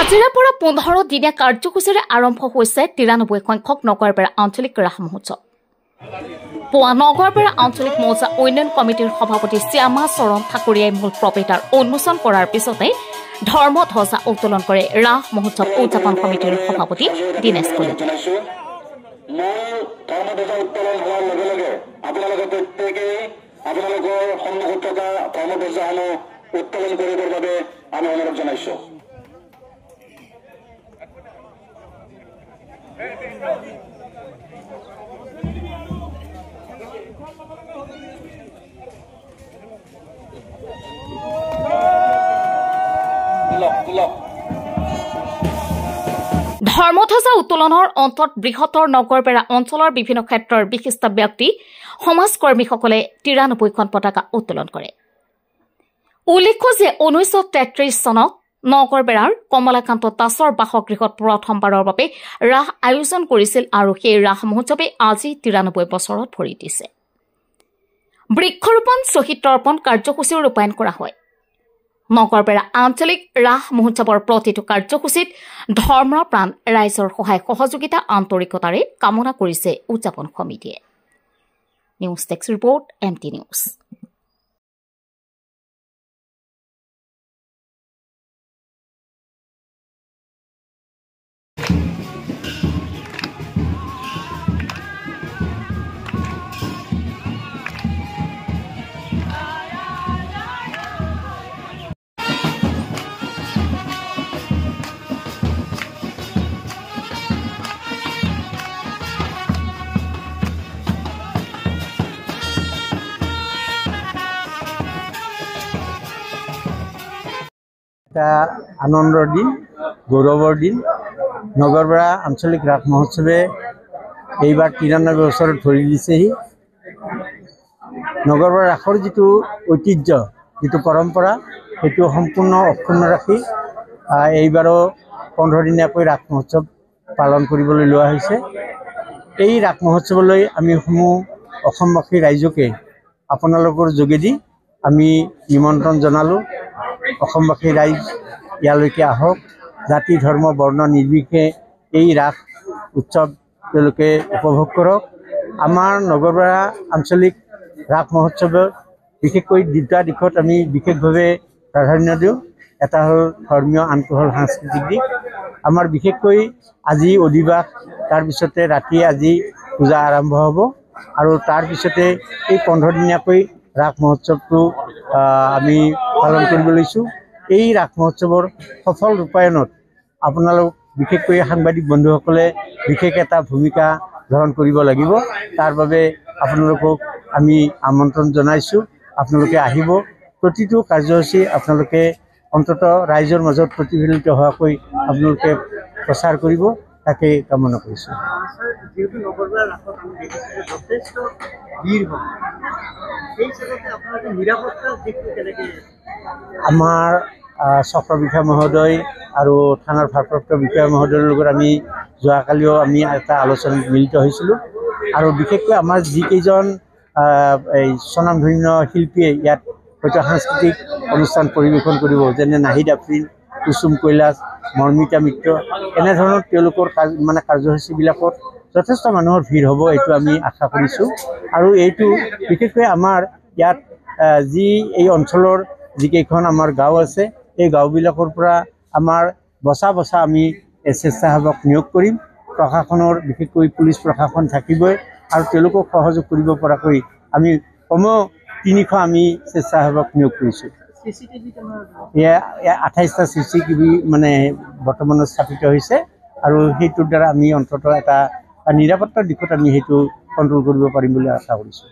আজিৰে পৰা 15 দিনীয়া কাৰ্যসূচীৰে আৰম্ভ হৈছে 93 সংখ্যক নগৰবেৰা আঞ্চলিক ৰাস মহোৎসৱ। পুৱা নগৰবেৰা আঞ্চলিক মৌজা উন্নয়ন কমিটিৰ সভাপতি শ্যামা চৰণ ঠাকুৰীয়াই মূল প্ৰৱেশদ্বাৰ উন্মোচন কৰাৰ পিছতে ধৰ্মধ্বজা উত্তোলন কৰে ৰাস মহোৎসৱ উদযাপন কমিটিৰ সভাপতি দীনেশ কলিতা। উত্তোলন কৰিবৰ বাবে আমি অনুৰোধ জনাইছো। ধৰ্মধ্বজা উত্তোলনৰ অন্তত বৃহত্তৰ নগৰবেৰা অঞ্চলৰ বিভিন্ন ক্ষেত্ৰৰ বিশিষ্ট ব্যক্তি সমাজকৰ্মীসকলে 93খন পতাকা উত্তোলন কৰে। উল্লেখ্য যে 1933 চনত নগৰবেৰাৰ কমলাকান্ত দাসৰ বাসগৃহত প্ৰথমবাৰৰ বাবে ৰাস আয়োজন কৰিছিল আৰু সেই ৰাস মহোৎসৱে আজি 93 বছৰত ভৰি দিছে। বৃক্ষৰোপণ শ্বহীদ তৰ্পণ কাৰ্যসূচীও ৰূপায়ণ কৰা হয়। নগৰবেৰা আঞ্চলিক ৰাস মহোৎসৱৰ প্ৰতিটো কাৰ্যসূচীত ধৰ্মপ্ৰাণ ৰাইজৰ সহায় সহযোগিতা আন্তৰিকতাৰে কামনা কৰিছে উদযাপন সমিতিয়ে। News desk report MT news. এটা আনন্দৰ দিন, গৌৰৱৰ দিন। নগৰবেৰা আঞ্চলিক ৰাস মহোৎসৱে এইবাৰ 93 বছৰত ভৰি দিছেহি। নগৰবেৰা ৰাসৰ যিটো ঐতিহ্য, যিটো পৰম্পৰা, সেইটো সম্পূৰ্ণ অক্ষুণ্ণ ৰাখি এইবাৰো 15 দিনীয়াকৈ ৰাস মহোৎসৱ পালন কৰিবলৈ লোৱা হৈছে। এই ৰাস মহোৎসৱলৈ আমি সমূহ অসমবাসী ৰাইজকে আপোনালোকৰ যোগেদি আমি নিমন্ত্ৰণ জনালোঁ। অসমবাসী ৰাইজ ইয়ালৈকে আহক, জাতি ধৰ্ম বৰ্ণ নিৰ্বিশেষে এই ৰাস উৎসৱ তেওঁলোকে উপভোগ কৰক। আমাৰ নগৰবেৰা আঞ্চলিক ৰাস মহোৎসৱৰ বিশেষকৈ দুটা দিশত আমি বিশেষভাৱে প্ৰাধান্য দিওঁ। এটা হ'ল ধৰ্মীয়, আনটো হ'ল সাংস্কৃতিক দিশ। আমাৰ বিশেষকৈ আজি অধিবাস, তাৰপিছতে ৰাতি আজি পূজা আৰম্ভ হ'ব আৰু তাৰপিছতে এই 15 দিনীয়াকৈ ৰাস মহোৎসৱটো আমি পালন কৰিব লৈছোঁ। এই ৰাস মহোৎসৱৰ সফল ৰূপায়ণত আপোনালোক বিশেষকৈ সাংবাদিক বন্ধুসকলে বিশেষ এটা ভূমিকা গ্ৰহণ কৰিব লাগিব। তাৰ বাবে আপোনালোকক আমি আমন্ত্ৰণ জনাইছোঁ। আপোনালোকে আহিব, প্ৰতিটো কাৰ্যসূচী আপোনালোকে অন্তত ৰাইজৰ মাজত প্ৰতিফলিত হোৱাকৈ আপোনালোকে প্ৰচাৰ কৰিব, তাকে কামনা কৰিছোঁ। আমাৰ চক্ৰ বিষয়া মহোদয় আৰু থানাৰ ভাৰপ্ৰাপ্ত বিষয়া মহোদয়ৰ লগত আমি যোৱাকালিও আমি এটা আলোচনাত মিলিত হৈছিলোঁ আৰু বিশেষকৈ আমাৰ যিকেইজন এই স্বনামধন্য শিল্পীয়ে ইয়াত হয়তো সাংস্কৃতিক অনুষ্ঠান পৰিৱেশন কৰিব, যেনে নাহিদ আফ্ৰিন, কুসুম কৈলাশ, মৰ্মিতা মিত্ৰ, এনেধৰণৰ তেওঁলোকৰ কাৰ্যসূচীবিলাকত যথেষ্ট মানুহৰ ভিৰ হ'ব, এইটো আমি আশা কৰিছোঁ। আৰু এইটো বিশেষকৈ আমাৰ ইয়াত যি এই অঞ্চলৰ যিকেইখন আমাৰ গাঁও আছে, এই গাঁওবিলাকৰ পৰা আমাৰ বচা আমি স্বেচ্ছাসেৱক নিয়োগ কৰিম। প্ৰশাসনৰ বিশেষকৈ পুলিচ প্ৰশাসন থাকিবই আৰু তেওঁলোকক সহযোগ কৰিব পৰাকৈ আমি কমেও 300 আমি স্বেচ্ছাসেৱক নিয়োগ কৰিছোঁ। এয়া 28টা CCTV বৰ্তমানত স্থাপিত হৈছে আৰু সেইটোৰ দ্বাৰা আমি অন্ততঃ এটা নিৰাপত্তাৰ দিশত আমি সেইটো কণ্ট্ৰল কৰিব পাৰিম বুলি আশা কৰিছোঁ।